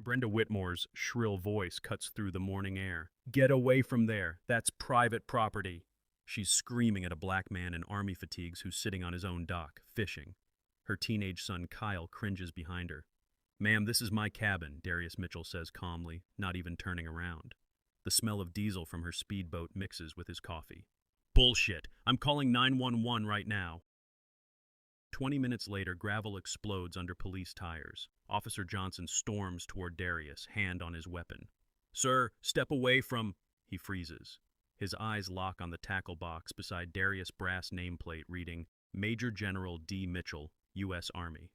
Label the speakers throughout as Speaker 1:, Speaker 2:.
Speaker 1: Brenda Whitmore's shrill voice cuts through the morning air. Get away from there. That's private property. She's screaming at a black man in army fatigues who's sitting on his own dock, fishing. Her teenage son Kyle cringes behind her. Ma'am, this is my cabin, Darius Mitchell says calmly, not even turning around. The smell of diesel from her speedboat mixes with his coffee. Bullshit. I'm calling 911 right now. 20 minutes later, gravel explodes under police tires. Officer Johnson storms toward Darius, hand on his weapon. Sir, step away from... He freezes. His eyes lock on the tackle box beside Darius' brass nameplate reading, Major General D. Mitchell, U.S. Army.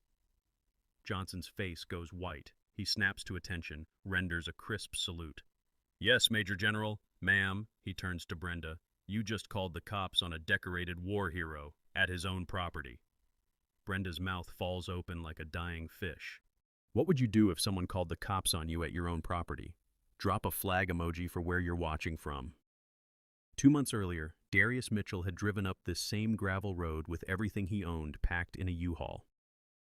Speaker 1: Johnson's face goes white. He snaps to attention, renders a crisp salute. Yes, Major General. Ma'am, he turns to Brenda. You just called the cops on a decorated war hero at his own property. Brenda's mouth falls open like a dying fish. What would you do if someone called the cops on you at your own property? Drop a flag emoji for where you're watching from. 2 months earlier, Darius Mitchell had driven up this same gravel road with everything he owned packed in a U-Haul.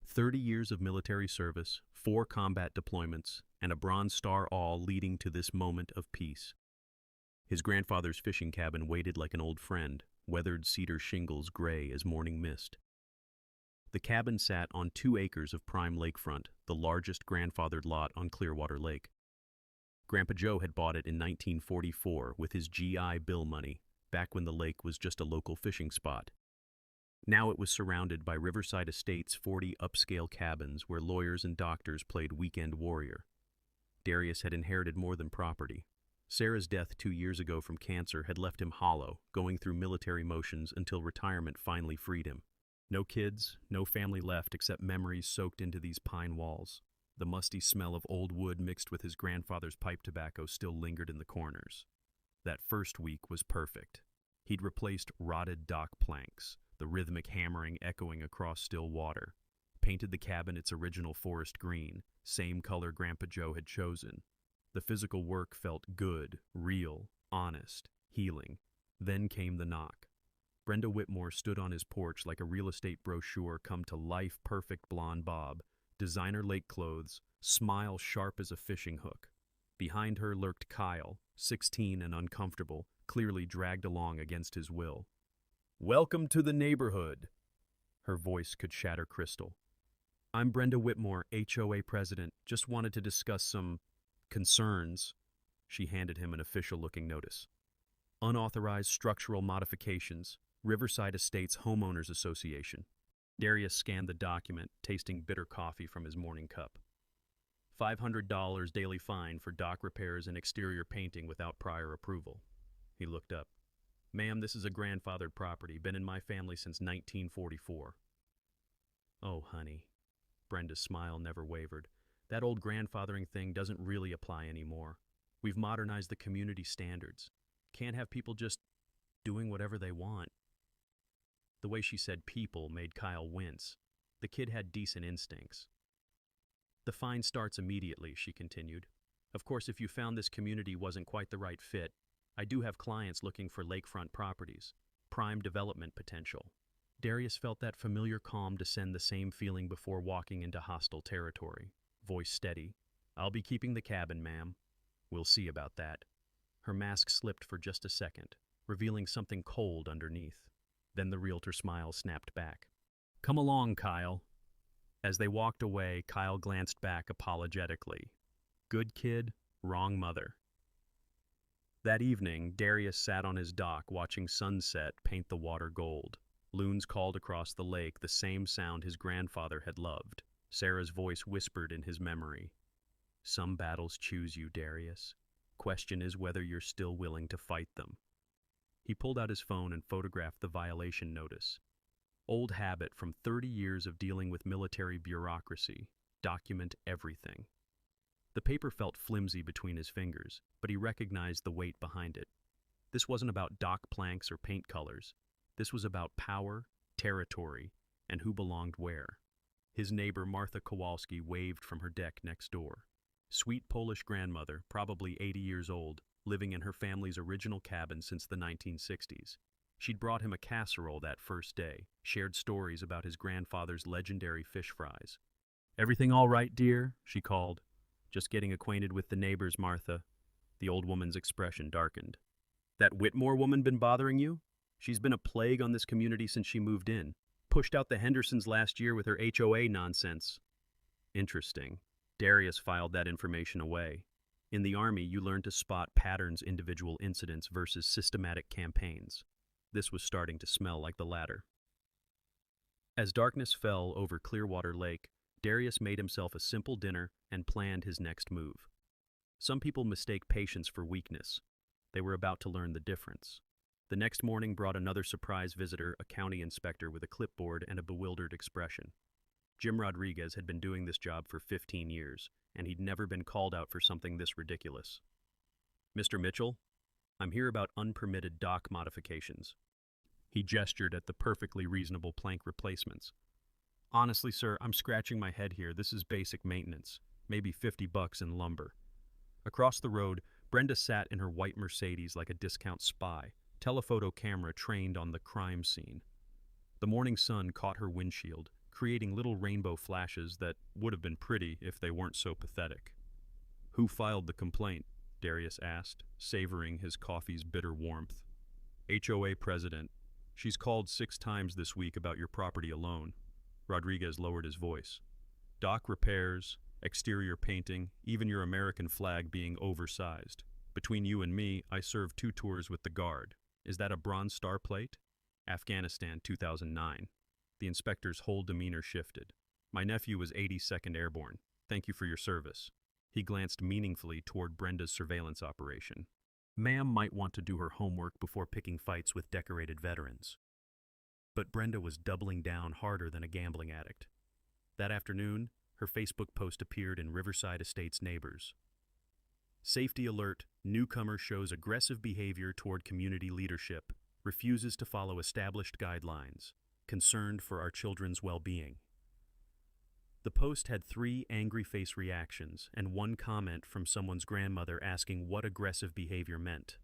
Speaker 1: 30 years of military service, 4 combat deployments, and a Bronze Star all leading to this moment of peace. His grandfather's fishing cabin waited like an old friend, weathered cedar shingles gray as morning mist. The cabin sat on 2 acres of prime lakefront, the largest grandfathered lot on Clearwater Lake. Grandpa Joe had bought it in 1944 with his GI Bill money, back when the lake was just a local fishing spot. Now it was surrounded by Riverside Estates' 40 upscale cabins where lawyers and doctors played weekend warrior. Darius had inherited more than property. Sarah's death 2 years ago from cancer had left him hollow, going through military motions until retirement finally freed him. No kids, no family left except memories soaked into these pine walls. The musty smell of old wood mixed with his grandfather's pipe tobacco still lingered in the corners. That first week was perfect. He'd replaced rotted dock planks, the rhythmic hammering echoing across still water, painted the cabin its original forest green, same color Grandpa Joe had chosen. The physical work felt good, real, honest, healing. Then came the knock. Brenda Whitmore stood on his porch like a real estate brochure come to life, perfect blonde bob, designer lake clothes, smile sharp as a fishing hook. Behind her lurked Kyle, 16 and uncomfortable, clearly dragged along against his will. Welcome to the neighborhood. Her voice could shatter crystal. I'm Brenda Whitmore, HOA president. Just wanted to discuss some concerns. She handed him an official-looking notice. Unauthorized structural modifications, Riverside Estates Homeowners Association. Darius scanned the document, tasting bitter coffee from his morning cup. $500 daily fine for dock repairs and exterior painting without prior approval. He looked up. Ma'am, this is a grandfathered property, been in my family since 1944. Oh, honey. Brenda's smile never wavered. That old grandfathering thing doesn't really apply anymore. We've modernized the community standards. Can't have people just doing whatever they want. The way she said people made Kyle wince. The kid had decent instincts. The fine starts immediately, she continued. Of course, if you found this community wasn't quite the right fit, I do have clients looking for lakefront properties, prime development potential. Darius felt that familiar calm descend the same feeling before walking into hostile territory. Voice steady. I'll be keeping the cabin, ma'am. We'll see about that. Her mask slipped for just a second, revealing something cold underneath. Then the realtor smile snapped back. Come along, Kyle. As they walked away, Kyle glanced back apologetically. Good kid, wrong mother. That evening, Darius sat on his dock watching sunset paint the water gold. Loons called across the lake, the same sound his grandfather had loved. Sarah's voice whispered in his memory. Some battles choose you, Darius. Question is whether you're still willing to fight them. He pulled out his phone and photographed the violation notice. Old habit from 30 years of dealing with military bureaucracy. Document everything. The paper felt flimsy between his fingers, but he recognized the weight behind it. This wasn't about dock planks or paint colors. This was about power, territory, and who belonged where. His neighbor Martha Kowalski waved from her deck next door. Sweet Polish grandmother, probably 80 years old, living in her family's original cabin since the 1960s. She'd brought him a casserole that first day, shared stories about his grandfather's legendary fish fries. Everything all right, dear? She called. Just getting acquainted with the neighbors, Martha. The old woman's expression darkened. That Whitmore woman been bothering you? She's been a plague on this community since she moved in. Pushed out the Hendersons last year with her HOA nonsense. Interesting. Darius filed that information away. In the Army, you learn to spot patterns, individual incidents versus systematic campaigns. This was starting to smell like the latter. As darkness fell over Clearwater Lake, Darius made himself a simple dinner and planned his next move. Some people mistake patience for weakness. They were about to learn the difference. The next morning brought another surprise visitor, a county inspector with a clipboard and a bewildered expression. Jim Rodriguez had been doing this job for 15 years, and he'd never been called out for something this ridiculous. "Mr. Mitchell, I'm here about unpermitted dock modifications." He gestured at the perfectly reasonable plank replacements. "Honestly, sir, I'm scratching my head here. This is basic maintenance. Maybe $50 in lumber." Across the road, Brenda sat in her white Mercedes like a discount spy, telephoto camera trained on the crime scene. The morning sun caught her windshield, creating little rainbow flashes that would have been pretty if they weren't so pathetic. "Who filed the complaint?" Darius asked, savoring his coffee's bitter warmth. "HOA president. She's called 6 times this week about your property alone." Rodriguez lowered his voice. "Dock repairs, exterior painting, even your American flag being oversized. Between you and me, I served 2 tours with the Guard. Is that a Bronze Star plate?" "Afghanistan, 2009. The inspector's whole demeanor shifted. "My nephew was 82nd Airborne. Thank you for your service." He glanced meaningfully toward Brenda's surveillance operation. Ma'am might want to do her homework before picking fights with decorated veterans. But Brenda was doubling down harder than a gambling addict. That afternoon, her Facebook post appeared in Riverside Estates Neighbors. "Safety alert, newcomer shows aggressive behavior toward community leadership, refuses to follow established guidelines, concerned for our children's well-being." The post had 3 angry face reactions and 1 comment from someone's grandmother asking what aggressive behavior meant.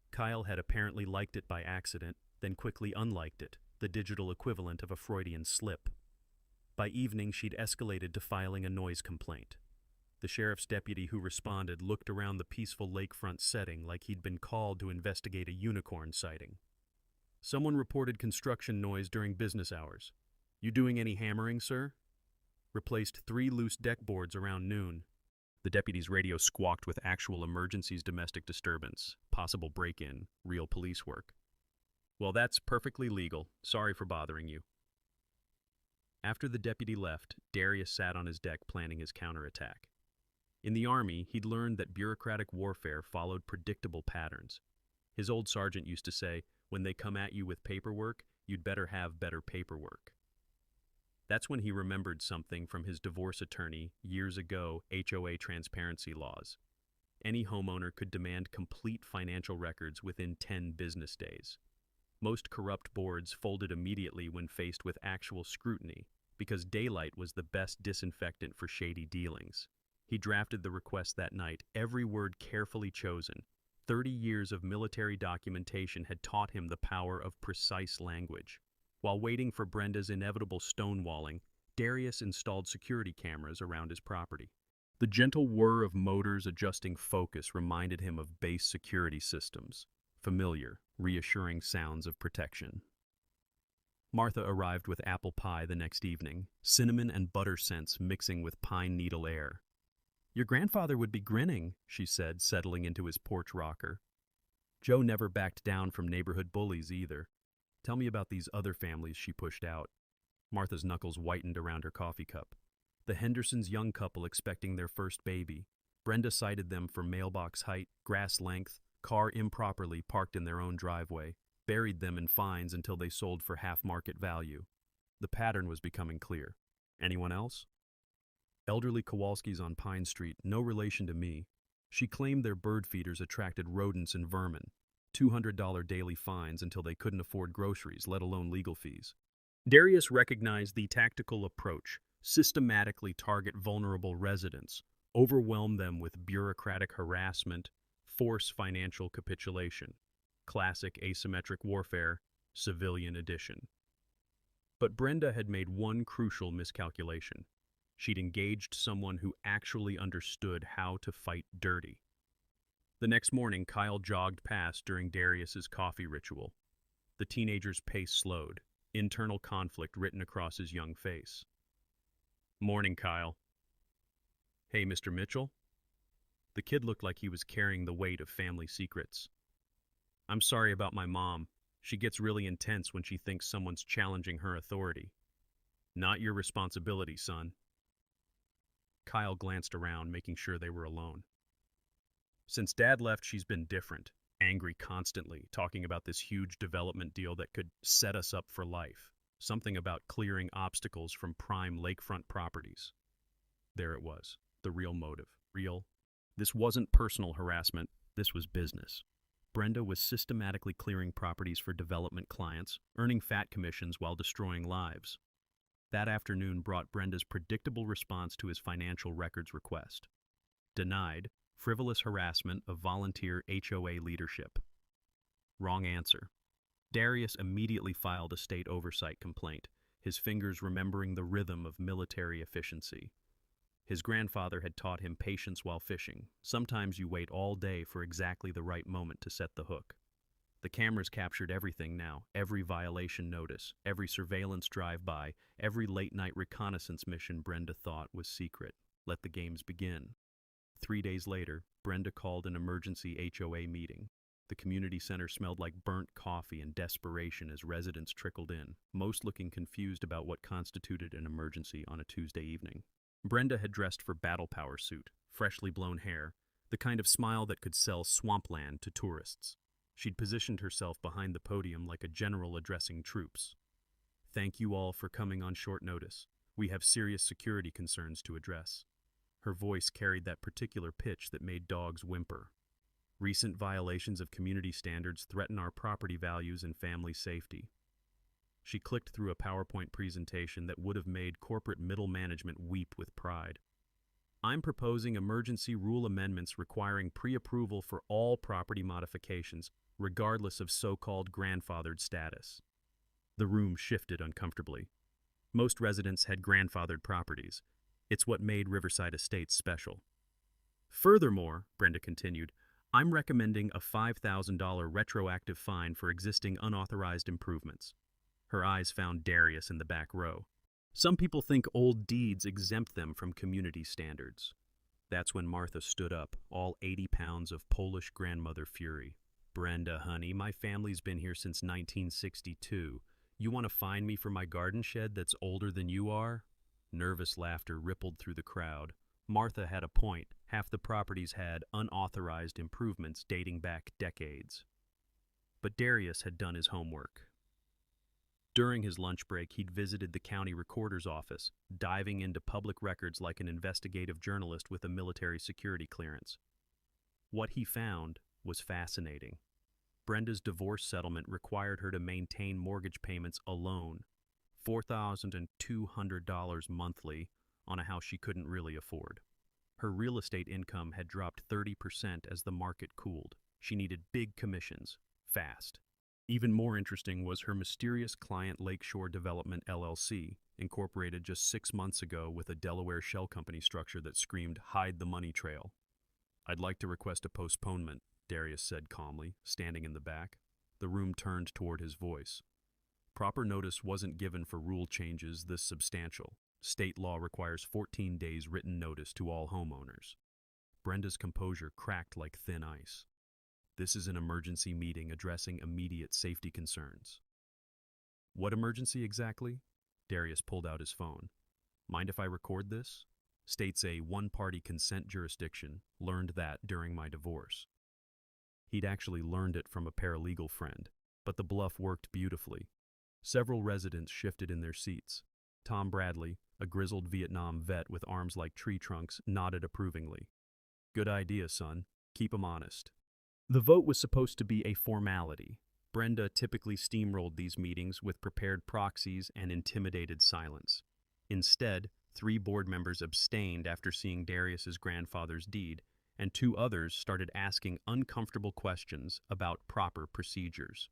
Speaker 1: Kyle had apparently liked it by accident, then quickly unliked it, the digital equivalent of a Freudian slip. By evening, she'd escalated to filing a noise complaint. The sheriff's deputy who responded looked around the peaceful lakefront setting like he'd been called to investigate a unicorn sighting. "Someone reported construction noise during business hours. You doing any hammering, sir?" Replaced 3 loose deck boards around noon. The deputy's radio squawked with actual emergencies, domestic disturbance, possible break-in, real police work. "Well, that's perfectly legal. Sorry for bothering you." After the deputy left, Darius sat on his deck planning his counterattack. In the Army, he'd learned that bureaucratic warfare followed predictable patterns. His old sergeant used to say, "When they come at you with paperwork, you'd better have better paperwork." That's when he remembered something from his divorce attorney years ago, HOA transparency laws. Any homeowner could demand complete financial records within 10 business days. Most corrupt boards folded immediately when faced with actual scrutiny, because daylight was the best disinfectant for shady dealings. He drafted the request that night, every word carefully chosen. 30 years of military documentation had taught him the power of precise language. While waiting for Brenda's inevitable stonewalling, Darius installed security cameras around his property. The gentle whir of motors adjusting focus reminded him of base security systems, familiar, reassuring sounds of protection. Martha arrived with apple pie the next evening, cinnamon and butter scents mixing with pine needle air. "Your grandfather would be grinning," she said, settling into his porch rocker. Joe never backed down from neighborhood bullies either. "Tell me about these other families she pushed out." Martha's knuckles whitened around her coffee cup. The Hendersons' young couple expecting their first baby. Brenda cited them for mailbox height, grass length, car improperly parked in their own driveway, buried them in fines until they sold for half market value. The pattern was becoming clear. "Anyone else?" "Elderly Kowalskis on Pine Street, no relation to me." She claimed their bird feeders attracted rodents and vermin. $200 daily fines until they couldn't afford groceries, let alone legal fees. Darius recognized the tactical approach: systematically target vulnerable residents, overwhelm them with bureaucratic harassment, force financial capitulation. Classic asymmetric warfare, civilian edition. But Brenda had made one crucial miscalculation. She'd engaged someone who actually understood how to fight dirty. The next morning, Kyle jogged past during Darius's coffee ritual. The teenager's pace slowed, internal conflict written across his young face. "Morning, Kyle." "Hey, Mr. Mitchell?" The kid looked like he was carrying the weight of family secrets. "I'm sorry about my mom. She gets really intense when she thinks someone's challenging her authority." "Not your responsibility, son." Kyle glanced around, making sure they were alone. "Since Dad left, she's been different, angry constantly, talking about this huge development deal that could set us up for life. Something about clearing obstacles from prime lakefront properties." There it was, the real motive. This wasn't personal harassment, this was business. Brenda was systematically clearing properties for development clients, earning fat commissions while destroying lives. That afternoon brought Brenda's predictable response to his financial records request. Denied, frivolous harassment of volunteer HOA leadership. Wrong answer. Darius immediately filed a state oversight complaint, his fingers remembering the rhythm of military efficiency. His grandfather had taught him patience while fishing. Sometimes you wait all day for exactly the right moment to set the hook. The cameras captured everything now, every violation notice, every surveillance drive-by, every late-night reconnaissance mission Brenda thought was secret. Let the games begin. 3 days later, Brenda called an emergency HOA meeting. The community center smelled like burnt coffee and desperation as residents trickled in, most looking confused about what constituted an emergency on a Tuesday evening. Brenda had dressed for battle power suit, freshly blown hair, the kind of smile that could sell swampland to tourists. She'd positioned herself behind the podium like a general addressing troops. "Thank you all for coming on short notice. We have serious security concerns to address." Her voice carried that particular pitch that made dogs whimper. "Recent violations of community standards threaten our property values and family safety." She clicked through a PowerPoint presentation that would have made corporate middle management weep with pride. "I'm proposing emergency rule amendments requiring pre-approval for all property modifications, regardless of so-called grandfathered status." The room shifted uncomfortably. Most residents had grandfathered properties. It's what made Riverside Estates special. "Furthermore," Brenda continued, "I'm recommending a $5,000 retroactive fine for existing unauthorized improvements." Her eyes found Darius in the back row. "Some people think old deeds exempt them from community standards." That's when Martha stood up, all 80 pounds of Polish grandmother fury. "Brenda, honey, my family's been here since 1962. You want to fine me for my garden shed that's older than you are?" Nervous laughter rippled through the crowd. Martha had a point. Half the properties had unauthorized improvements dating back decades. But Darius had done his homework. During his lunch break, he'd visited the county recorder's office, diving into public records like an investigative journalist with a military security clearance. What he found was fascinating. Brenda's divorce settlement required her to maintain mortgage payments alone, $4,200 monthly, on a house she couldn't really afford. Her real estate income had dropped 30% as the market cooled. She needed big commissions, fast. Even more interesting was her mysterious client Lakeshore Development LLC, incorporated just 6 months ago with a Delaware shell company structure that screamed, "Hide the money trail." "I'd like to request a postponement," Darius said calmly, standing in the back. The room turned toward his voice. Proper notice wasn't given for rule changes this substantial. State law requires 14 days written notice to all homeowners. Brenda's composure cracked like thin ice. "This is an emergency meeting addressing immediate safety concerns." "What emergency exactly?" Darius pulled out his phone. "Mind if I record this? States a one-party consent jurisdiction. Learned that during my divorce." He'd actually learned it from a paralegal friend, but the bluff worked beautifully. Several residents shifted in their seats. Tom Bradley, a grizzled Vietnam vet with arms like tree trunks, nodded approvingly. "Good idea, son. Keep 'em honest." The vote was supposed to be a formality. Brenda typically steamrolled these meetings with prepared proxies and intimidated silence. Instead, 3 board members abstained after seeing Darius's grandfather's deed, and 2 others started asking uncomfortable questions about proper procedures.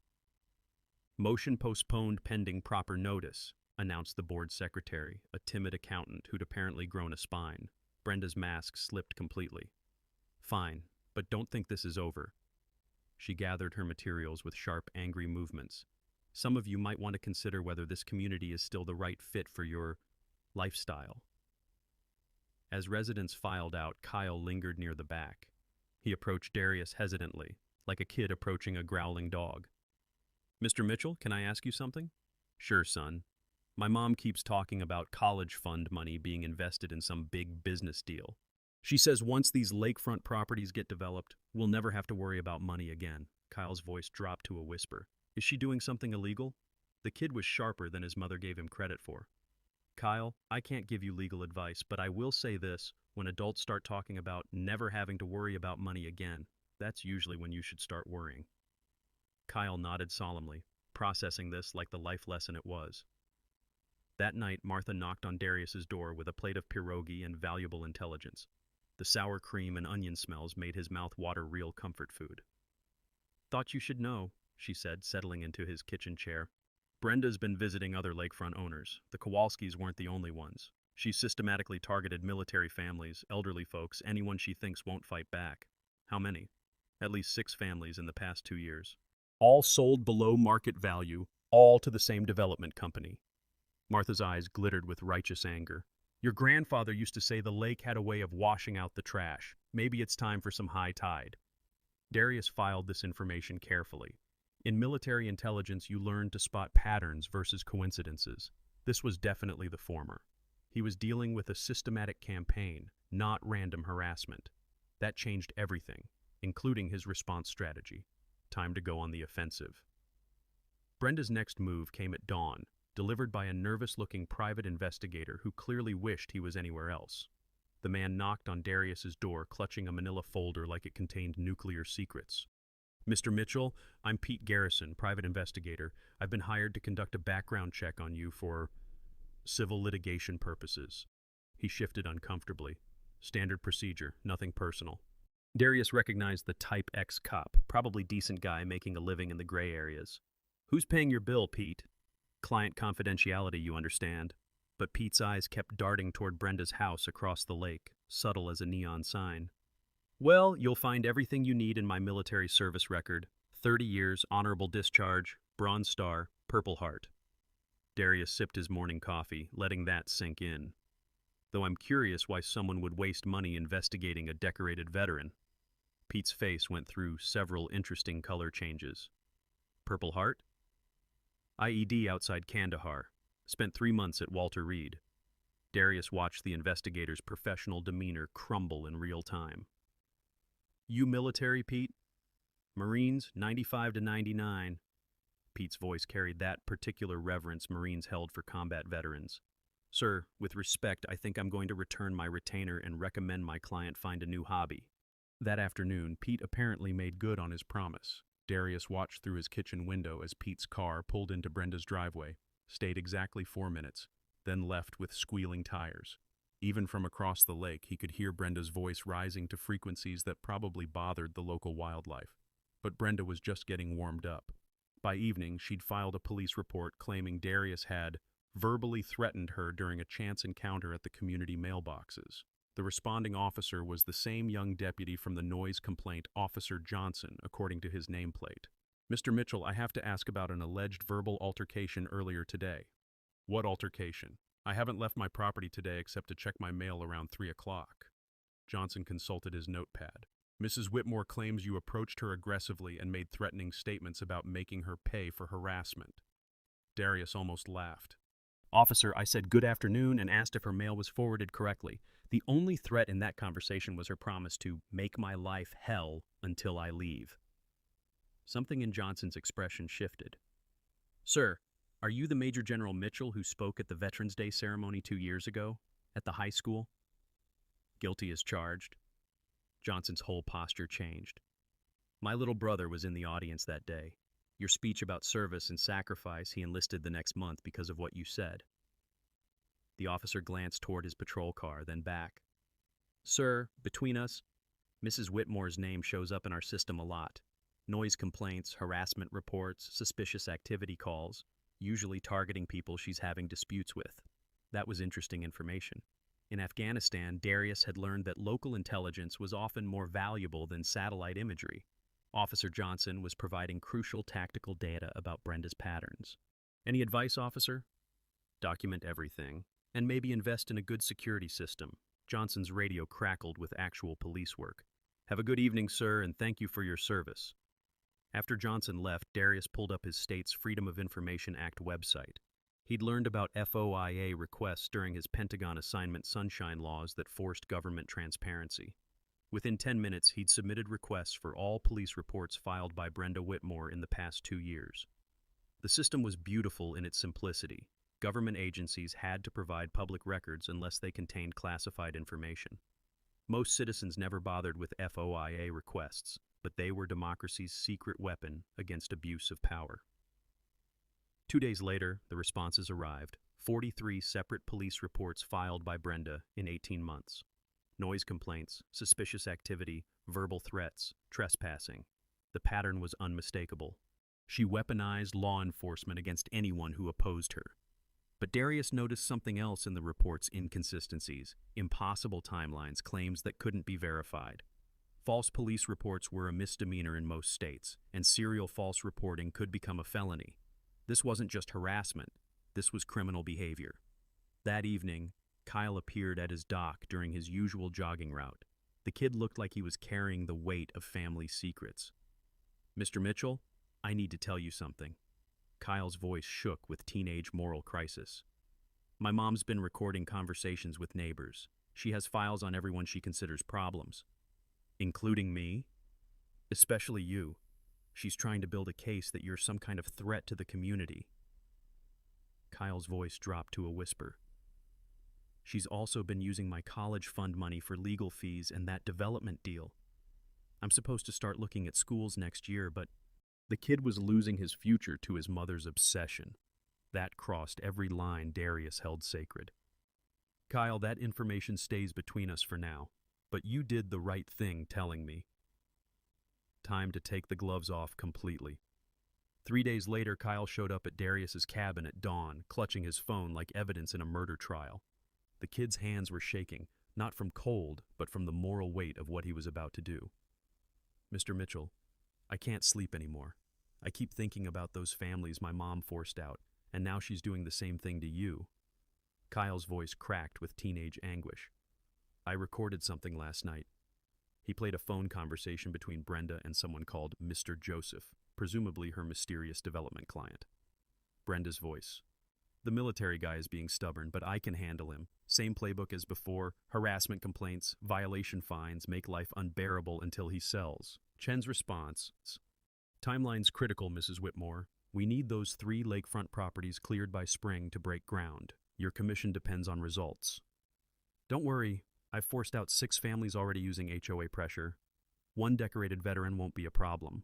Speaker 1: "Motion postponed pending proper notice," announced the board secretary, a timid accountant who'd apparently grown a spine. Brenda's mask slipped completely. Fine, but don't think this is over. She gathered her materials with sharp, angry movements. Some of you might want to consider whether this community is still the right fit for your lifestyle. As residents filed out, Kyle lingered near the back. He approached Darius hesitantly, like a kid approaching a growling dog. Mr. Mitchell, can I ask you something? Sure, son. My mom keeps talking about college fund money being invested in some big business deal. She says once these lakefront properties get developed, we'll never have to worry about money again. Kyle's voice dropped to a whisper. Is she doing something illegal? The kid was sharper than his mother gave him credit for. Kyle, I can't give you legal advice, but I will say this. When adults start talking about never having to worry about money again, that's usually when you should start worrying. Kyle nodded solemnly, processing this like the life lesson it was. That night, Martha knocked on Darius's door with a plate of pierogi and valuable intelligence. The sour cream and onion smells made his mouth water real comfort food. Thought you should know, she said, settling into his kitchen chair. Brenda's been visiting other lakefront owners. The Kowalskis weren't the only ones. She systematically targeted military families, elderly folks, anyone she thinks won't fight back. How many? At least 6 families in the past 2 years. All sold below market value, all to the same development company. Martha's eyes glittered with righteous anger. Your grandfather used to say the lake had a way of washing out the trash. Maybe it's time for some high tide. Darius filed this information carefully. In military intelligence, you learn to spot patterns versus coincidences. This was definitely the former. He was dealing with a systematic campaign, not random harassment. That changed everything, including his response strategy. Time to go on the offensive. Brenda's next move came at dawn, delivered by a nervous-looking private investigator who clearly wished he was anywhere else. The man knocked on Darius's door, clutching a manila folder like it contained nuclear secrets. Mr. Mitchell, I'm Pete Garrison, private investigator. I've been hired to conduct a background check on you for civil litigation purposes. He shifted uncomfortably. Standard procedure, nothing personal. Darius recognized the Type X cop, probably decent guy making a living in the gray areas. Who's paying your bill, Pete? Client confidentiality, you understand. But Pete's eyes kept darting toward Brenda's house across the lake, subtle as a neon sign. Well, you'll find everything you need in my military service record. 30 years, honorable discharge, Bronze Star, Purple Heart. Darius sipped his morning coffee, letting that sink in. Though I'm curious why someone would waste money investigating a decorated veteran. Pete's face went through several interesting color changes. Purple Heart? IED outside Kandahar. Spent 3 months at Walter Reed. Darius watched the investigator's professional demeanor crumble in real time. You military, Pete? Marines, 95 to 99. Pete's voice carried that particular reverence Marines held for combat veterans. Sir, with respect, I think I'm going to return my retainer and recommend my client find a new hobby. That afternoon, Pete apparently made good on his promise. Darius watched through his kitchen window as Pete's car pulled into Brenda's driveway, stayed exactly 4 minutes, then left with squealing tires. Even from across the lake, he could hear Brenda's voice rising to frequencies that probably bothered the local wildlife. But Brenda was just getting warmed up. By evening, she'd filed a police report claiming Darius had verbally threatened her during a chance encounter at the community mailboxes. The responding officer was the same young deputy from the noise complaint, Officer Johnson, according to his nameplate. Mr. Mitchell, I have to ask about an alleged verbal altercation earlier today. What altercation? I haven't left my property today except to check my mail around 3 o'clock. Johnson consulted his notepad. Mrs. Whitmore claims you approached her aggressively and made threatening statements about making her pay for harassment. Darius almost laughed. Officer, I said good afternoon and asked if her mail was forwarded correctly. The only threat in that conversation was her promise to make my life hell until I leave. Something in Johnson's expression shifted. Sir, are you the Major General Mitchell who spoke at the Veterans Day ceremony 2 years ago, at the high school? Guilty as charged. Johnson's whole posture changed. My little brother was in the audience that day. Your speech about service and sacrifice he enlisted the next month because of what you said. The officer glanced toward his patrol car, then back. Sir, between us, Mrs. Whitmore's name shows up in our system a lot. Noise complaints, harassment reports, suspicious activity calls. usually targeting people she's having disputes with. That was interesting information. In Afghanistan, Darius had learned that local intelligence was often more valuable than satellite imagery. Officer Johnson was providing crucial tactical data about Brenda's patterns. Any advice, officer? Document everything, and maybe invest in a good security system. Johnson's radio crackled with actual police work. Have a good evening, sir, and thank you for your service. After Johnson left, Darius pulled up his state's Freedom of Information Act website. He'd learned about FOIA requests during his Pentagon assignment sunshine laws that forced government transparency. Within 10 minutes, he'd submitted requests for all police reports filed by Brenda Whitmore in the past 2 years. The system was beautiful in its simplicity. Government agencies had to provide public records unless they contained classified information. Most citizens never bothered with FOIA requests, but they were democracy's secret weapon against abuse of power. 2 days later, the responses arrived. 43 separate police reports filed by Brenda in 18 months. Noise complaints, suspicious activity, verbal threats, trespassing. The pattern was unmistakable. She weaponized law enforcement against anyone who opposed her. But Darius noticed something else in the report's inconsistencies, impossible timelines, claims that couldn't be verified. False police reports were a misdemeanor in most states, and serial false reporting could become a felony. This wasn't just harassment, this was criminal behavior. That evening, Kyle appeared at his dock during his usual jogging route. The kid looked like he was carrying the weight of family secrets. "Mr. Mitchell, I need to tell you something." Kyle's voice shook with teenage moral crisis. "My mom's been recording conversations with neighbors. She has files on everyone she considers problems. Including me? Especially you. She's trying to build a case that you're some kind of threat to the community." Kyle's voice dropped to a whisper. "She's also been using my college fund money for legal fees and that development deal. I'm supposed to start looking at schools next year, but..." The kid was losing his future to his mother's obsession. That crossed every line Darius held sacred. "Kyle, that information stays between us for now, but you did the right thing telling me." Time to take the gloves off completely. 3 days later, Kyle showed up at Darius's cabin at dawn, clutching his phone like evidence in a murder trial. The kid's hands were shaking, not from cold, but from the moral weight of what he was about to do. "Mr. Mitchell, I can't sleep anymore. I keep thinking about those families my mom forced out, and now she's doing the same thing to you." Kyle's voice cracked with teenage anguish. "I recorded something last night." He played a phone conversation between Brenda and someone called Mr. Joseph, presumably her mysterious development client. Brenda's voice. "The military guy is being stubborn, but I can handle him. Same playbook as before, harassment complaints, violation fines, make life unbearable until he sells." Chen's response. "Timeline's critical, Mrs. Whitmore. We need those 3 lakefront properties cleared by spring to break ground. Your commission depends on results." "Don't worry, I've forced out 6 families already using HOA pressure. 1 decorated veteran won't be a problem."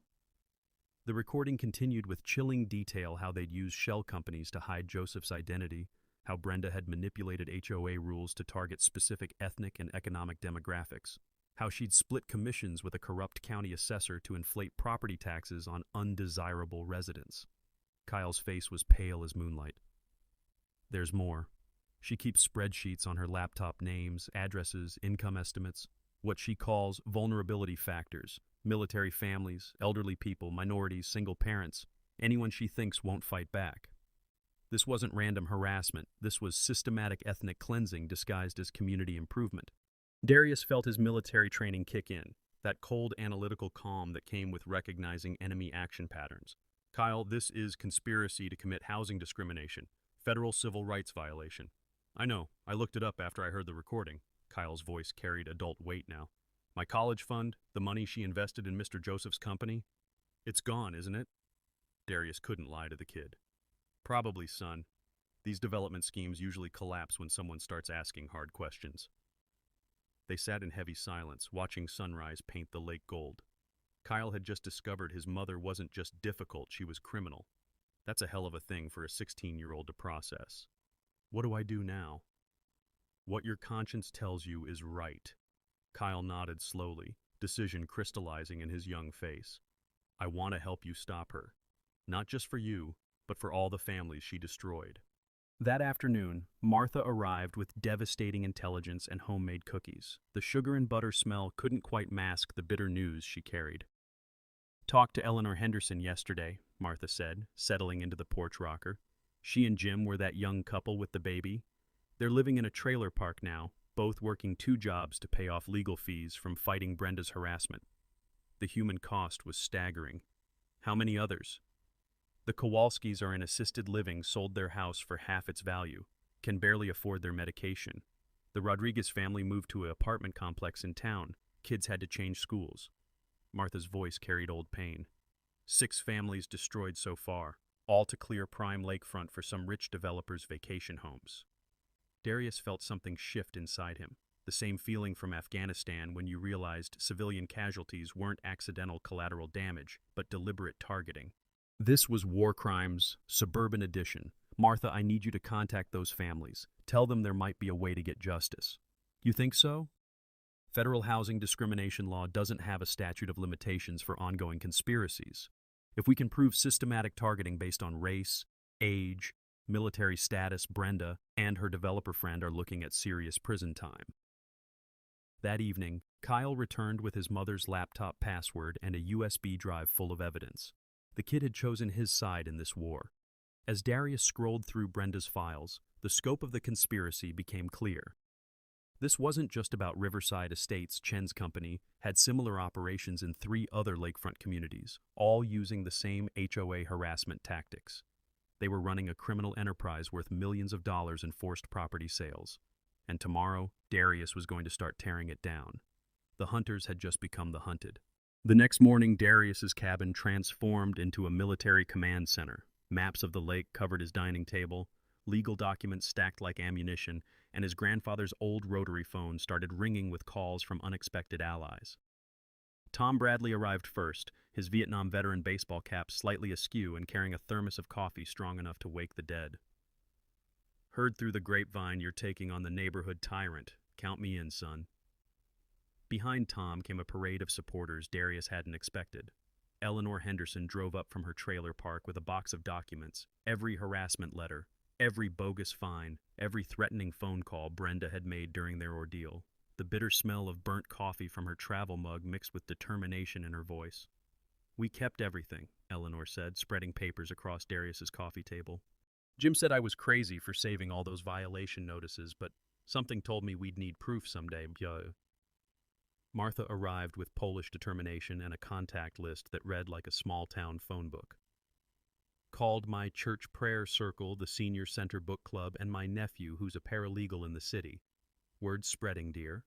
Speaker 1: The recording continued with chilling detail how they'd used shell companies to hide Joseph's identity, how Brenda had manipulated HOA rules to target specific ethnic and economic demographics, how she'd split commissions with a corrupt county assessor to inflate property taxes on undesirable residents. Kyle's face was pale as moonlight. "There's more. She keeps spreadsheets on her laptop, names, addresses, income estimates, what she calls vulnerability factors, military families, elderly people, minorities, single parents, anyone she thinks won't fight back. This wasn't random harassment. This was systematic ethnic cleansing disguised as community improvement." Darius felt his military training kick in, that cold analytical calm that came with recognizing enemy action patterns. "Kyle, this is conspiracy to commit housing discrimination, federal civil rights violation." "I know. I looked it up after I heard the recording." Kyle's voice carried adult weight now. "My college fund, the money she invested in Mr. Joseph's company, it's gone, isn't it?" Darius couldn't lie to the kid. "Probably, son. These development schemes usually collapse when someone starts asking hard questions." They sat in heavy silence, watching sunrise paint the lake gold. Kyle had just discovered his mother wasn't just difficult, she was criminal. That's a hell of a thing for a 16-year-old to process. "What do I do now?" "What your conscience tells you is right." Kyle nodded slowly, decision crystallizing in his young face. "I want to help you stop her. Not just for you, but for all the families she destroyed. That afternoon, Martha arrived with devastating intelligence and homemade cookies. The sugar and butter smell couldn't quite mask the bitter news she carried. "Talked to Eleanor Henderson yesterday," Martha said, settling into the porch rocker. "She and Jim were that young couple with the baby. They're living in a trailer park now, both working 2 jobs to pay off legal fees from fighting Brenda's harassment. The human cost was staggering. How many others? The Kowalskis are in assisted living, sold their house for half its value, can barely afford their medication. The Rodriguez family moved to an apartment complex in town. Kids had to change schools." Martha's voice carried old pain. 6 families destroyed so far, all to clear prime lakefront for some rich developer's vacation homes. Darius felt something shift inside him, the same feeling from Afghanistan when you realized civilian casualties weren't accidental collateral damage, but deliberate targeting. This was War Crimes, Suburban Edition. "Martha, I need you to contact those families. Tell them there might be a way to get justice." "You think so?" Federal housing discrimination law doesn't have a statute of limitations for ongoing conspiracies. If we can prove systematic targeting based on race, age, military status, Brenda and her developer friend are looking at serious prison time. That evening, Kyle returned with his mother's laptop password and a USB drive full of evidence. The kid had chosen his side in this war. As Darius scrolled through Brenda's files, the scope of the conspiracy became clear. This wasn't just about Riverside Estates. Chen's company had similar operations in 3 other lakefront communities, all using the same HOA harassment tactics. They were running a criminal enterprise worth millions of dollars in forced property sales. And tomorrow, Darius was going to start tearing it down. The hunters had just become the hunted. The next morning, Darius's cabin transformed into a military command center. Maps of the lake covered his dining table, legal documents stacked like ammunition, and his grandfather's old rotary phone started ringing with calls from unexpected allies. Tom Bradley arrived first, his Vietnam veteran baseball cap slightly askew and carrying a thermos of coffee strong enough to wake the dead. "Heard through the grapevine you're taking on the neighborhood tyrant. Count me in, son." Behind Tom came a parade of supporters Darius hadn't expected. Eleanor Henderson drove up from her trailer park with a box of documents, every harassment letter, every bogus fine, every threatening phone call Brenda had made during their ordeal. The bitter smell of burnt coffee from her travel mug mixed with determination in her voice. "We kept everything," Eleanor said, spreading papers across Darius's coffee table. "Jim said I was crazy for saving all those violation notices, but something told me we'd need proof someday." Martha arrived with Polish determination and a contact list that read like a small-town phone book. "Called my church prayer circle, the senior center book club, and my nephew, who's a paralegal in the city. Word's spreading, dear."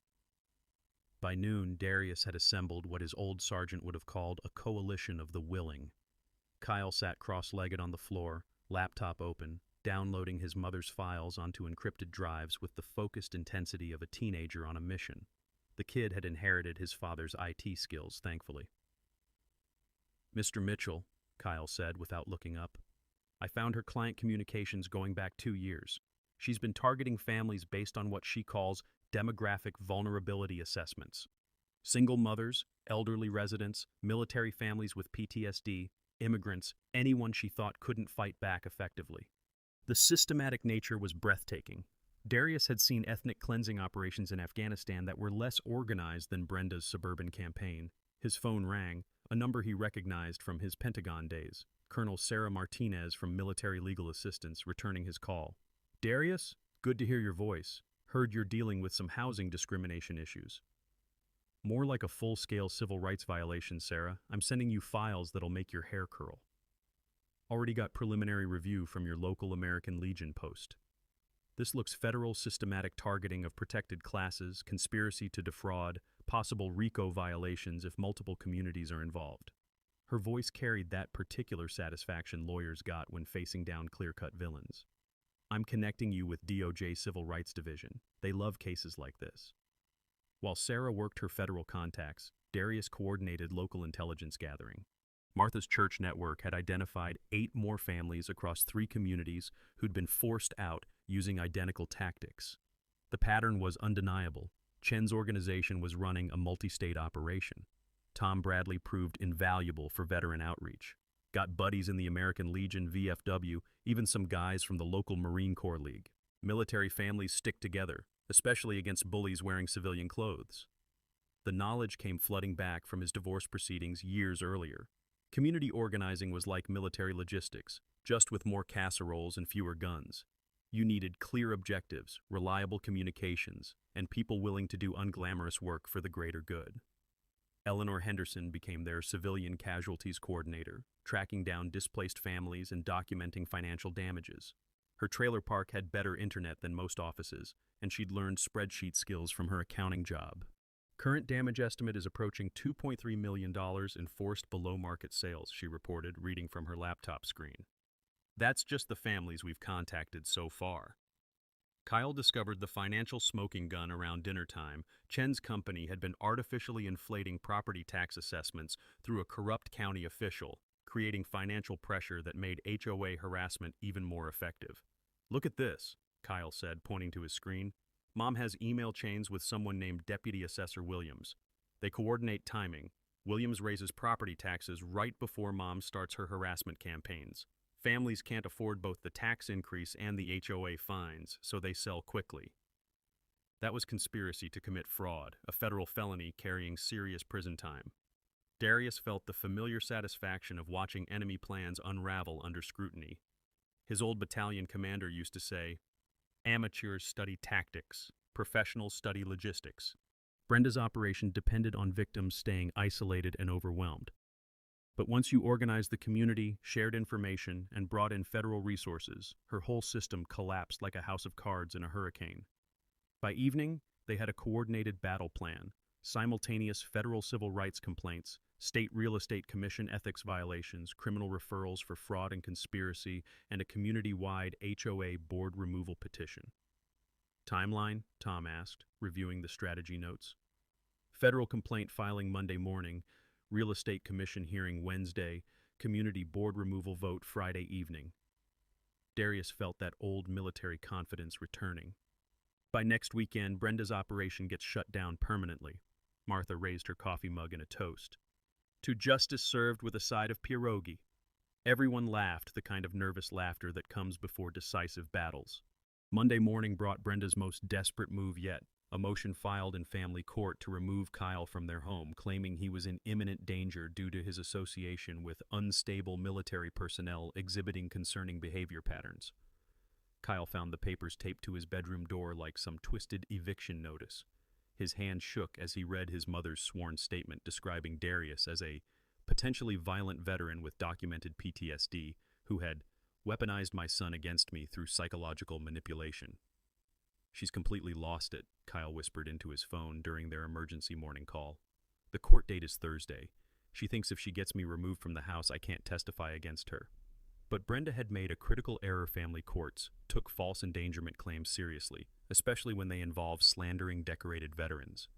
Speaker 1: By noon, Darius had assembled what his old sergeant would have called a coalition of the willing. Kyle sat cross-legged on the floor, laptop open, downloading his mother's files onto encrypted drives with the focused intensity of a teenager on a mission. The kid had inherited his father's IT skills, thankfully. "Mr. Mitchell," Kyle said without looking up, "I found her client communications going back 2 years. She's been targeting families based on what she calls demographic vulnerability assessments. Single mothers, elderly residents, military families with PTSD, immigrants, anyone she thought couldn't fight back effectively." The systematic nature was breathtaking. Darius had seen ethnic cleansing operations in Afghanistan that were less organized than Brenda's suburban campaign. His phone rang, a number he recognized from his Pentagon days. Colonel Sarah Martinez from Military Legal Assistance returning his call. "Darius, good to hear your voice. Heard you're dealing with some housing discrimination issues." "More like a full-scale civil rights violation, Sarah. I'm sending you files that'll make your hair curl. Already got preliminary review from your local American Legion post. This looks federal systematic targeting of protected classes, conspiracy to defraud, possible RICO violations if multiple communities are involved." Her voice carried that particular satisfaction lawyers got when facing down clear-cut villains. "I'm connecting you with DOJ Civil Rights Division. They love cases like this." While Sarah worked her federal contacts, Darius coordinated local intelligence gathering. Martha's church network had identified 8 more families across 3 communities who'd been forced out using identical tactics. The pattern was undeniable. Chen's organization was running a multi-state operation. Tom Bradley proved invaluable for veteran outreach. Got buddies in the American Legion, VFW, even some guys from the local Marine Corps League. Military families stick together, especially against bullies wearing civilian clothes. The knowledge came flooding back from his divorce proceedings years earlier. Community organizing was like military logistics, just with more casseroles and fewer guns. You needed clear objectives, reliable communications, and people willing to do unglamorous work for the greater good. Eleanor Henderson became their civilian casualties coordinator, tracking down displaced families and documenting financial damages. Her trailer park had better internet than most offices, and she'd learned spreadsheet skills from her accounting job. Current damage estimate is approaching $2.3 million in forced below-market sales, she reported, reading from her laptop screen. That's just the families we've contacted so far. Kyle discovered the financial smoking gun around dinner time. Chen's company had been artificially inflating property tax assessments through a corrupt county official, creating financial pressure that made HOA harassment even more effective. Look at this, Kyle said, pointing to his screen. Mom has email chains with someone named Deputy Assessor Williams. They coordinate timing. Williams raises property taxes right before Mom starts her harassment campaigns. Families can't afford both the tax increase and the HOA fines, so they sell quickly. That was conspiracy to commit fraud, a federal felony carrying serious prison time. Darius felt the familiar satisfaction of watching enemy plans unravel under scrutiny. His old battalion commander used to say, "Amateurs study tactics, professionals study logistics." Brenda's operation depended on victims staying isolated and overwhelmed. But once you organized the community, shared information, and brought in federal resources, her whole system collapsed like a house of cards in a hurricane. By evening, they had a coordinated battle plan, simultaneous federal civil rights complaints, state real estate commission ethics violations, criminal referrals for fraud and conspiracy, and a community-wide HOA board removal petition. Timeline? Tom asked, reviewing the strategy notes. Federal complaint filing Monday morning, real estate commission hearing Wednesday, community board removal vote Friday evening. Darius felt that old military confidence returning. By next weekend, Brenda's operation gets shut down permanently. Martha raised her coffee mug in a toast. To justice served with a side of pierogi. Everyone laughed, the kind of nervous laughter that comes before decisive battles. Monday morning brought Brenda's most desperate move yet, a motion filed in family court to remove Kyle from their home, claiming he was in imminent danger due to his association with unstable military personnel exhibiting concerning behavior patterns. Kyle found the papers taped to his bedroom door like some twisted eviction notice. His hand shook as he read his mother's sworn statement describing Darius as a potentially violent veteran with documented PTSD who had weaponized my son against me through psychological manipulation. She's completely lost it, Kyle whispered into his phone during their emergency morning call. The court date is Thursday. She thinks if she gets me removed from the house, I can't testify against her. But Brenda had made a critical error. Family courts took false endangerment claims seriously, especially when they involved slandering decorated veterans.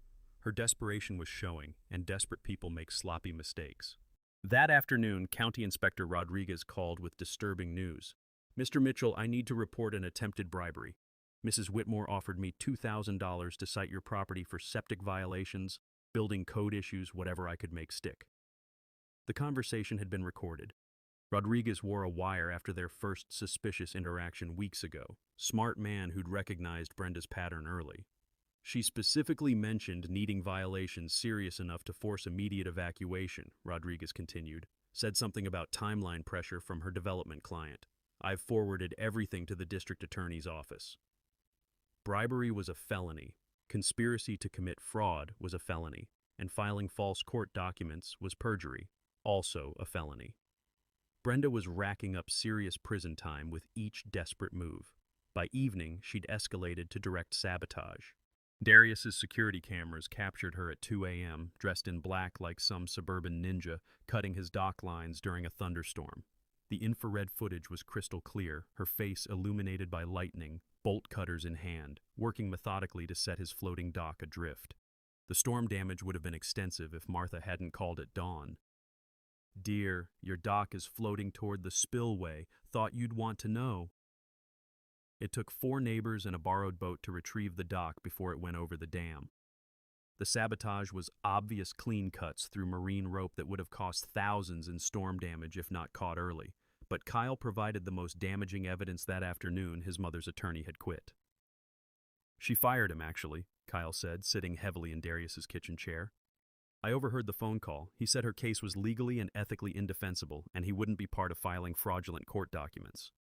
Speaker 1: Her desperation was showing, and desperate people make sloppy mistakes. That afternoon, County Inspector Rodriguez called with disturbing news. "Mr. Mitchell, I need to report an attempted bribery. Mrs. Whitmore offered me $2,000 to cite your property for septic violations, building code issues, whatever I could make stick." The conversation had been recorded. Rodriguez wore a wire after their first suspicious interaction weeks ago. Smart man who'd recognized Brenda's pattern early. She specifically mentioned needing violations serious enough to force immediate evacuation, Rodriguez continued. Said something about timeline pressure from her development client. I've forwarded everything to the district attorney's office. Bribery was a felony. Conspiracy to commit fraud was a felony. And filing false court documents was perjury, also a felony. Brenda was racking up serious prison time with each desperate move. By evening, she'd escalated to direct sabotage. Darius's security cameras captured her at 2 a.m., dressed in black like some suburban ninja, cutting his dock lines during a thunderstorm. The infrared footage was crystal clear, her face illuminated by lightning, bolt cutters in hand, working methodically to set his floating dock adrift. The storm damage would have been extensive if Martha hadn't called at dawn. "Dear, your dock is floating toward the spillway. Thought you'd want to know." It took 4 neighbors and a borrowed boat to retrieve the dock before it went over the dam. The sabotage was obvious clean cuts through marine rope that would have cost thousands in storm damage if not caught early. But Kyle provided the most damaging evidence that afternoon. His mother's attorney had quit. She fired him, actually, Kyle said, sitting heavily in Darius's kitchen chair. I overheard the phone call. He said her case was legally and ethically indefensible, and he wouldn't be part of filing fraudulent court documents.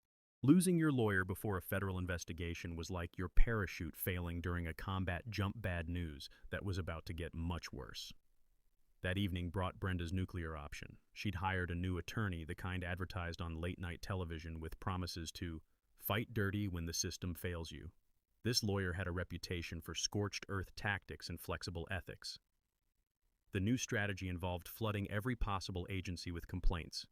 Speaker 1: Losing your lawyer before a federal investigation was like your parachute failing during a combat jump. Bad news that was about to get much worse. That evening brought Brenda's nuclear option. She'd hired a new attorney, the kind advertised on late-night television, with promises to fight dirty when the system fails you. This lawyer had a reputation for scorched earth tactics and flexible ethics. The new strategy involved flooding every possible agency with complaints.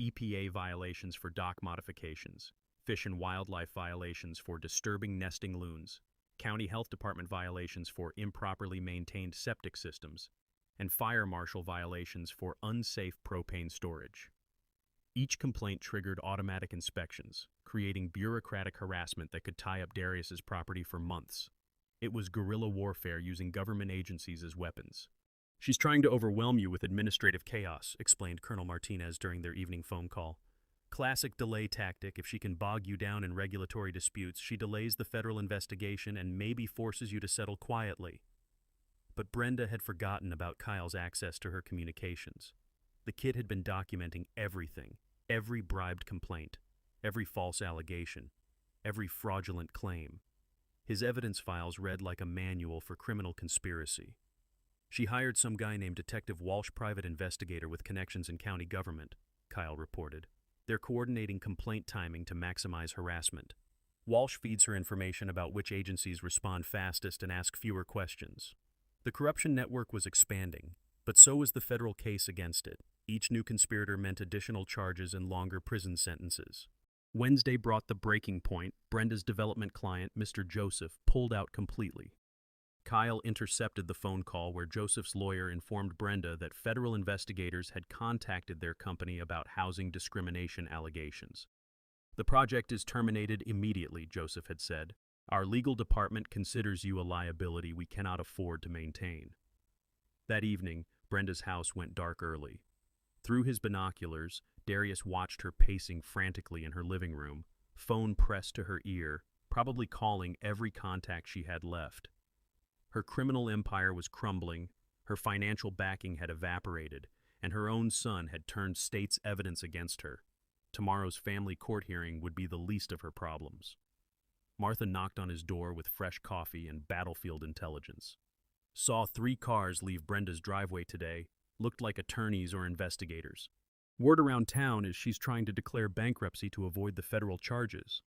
Speaker 1: EPA violations for dock modifications, fish and wildlife violations for disturbing nesting loons, county health department violations for improperly maintained septic systems, and fire marshal violations for unsafe propane storage. Each complaint triggered automatic inspections, creating bureaucratic harassment that could tie up Darius's property for months. It was guerrilla warfare using government agencies as weapons. She's trying to overwhelm you with administrative chaos, explained Colonel Martinez during their evening phone call. Classic delay tactic. If she can bog you down in regulatory disputes, she delays the federal investigation and maybe forces you to settle quietly. But Brenda had forgotten about Kyle's access to her communications. The kid had been documenting everything, every bribed complaint, every false allegation, every fraudulent claim. His evidence files read like a manual for criminal conspiracy. She hired some guy named Detective Walsh, private investigator with connections in county government, Kyle reported. They're coordinating complaint timing to maximize harassment. Walsh feeds her information about which agencies respond fastest and ask fewer questions. The corruption network was expanding, but so was the federal case against it. Each new conspirator meant additional charges and longer prison sentences. Wednesday brought the breaking point. Brenda's development client, Mr. Joseph, pulled out completely. Kyle intercepted the phone call where Joseph's lawyer informed Brenda that federal investigators had contacted their company about housing discrimination allegations. The project is terminated immediately, Joseph had said. Our legal department considers you a liability we cannot afford to maintain. That evening, Brenda's house went dark early. Through his binoculars, Darius watched her pacing frantically in her living room, phone pressed to her ear, probably calling every contact she had left. Her criminal empire was crumbling, her financial backing had evaporated, and her own son had turned state's evidence against her. Tomorrow's family court hearing would be the least of her problems. Martha knocked on his door with fresh coffee and battlefield intelligence. Saw 3 cars leave Brenda's driveway today, looked like attorneys or investigators. Word around town is she's trying to declare bankruptcy to avoid the federal charges.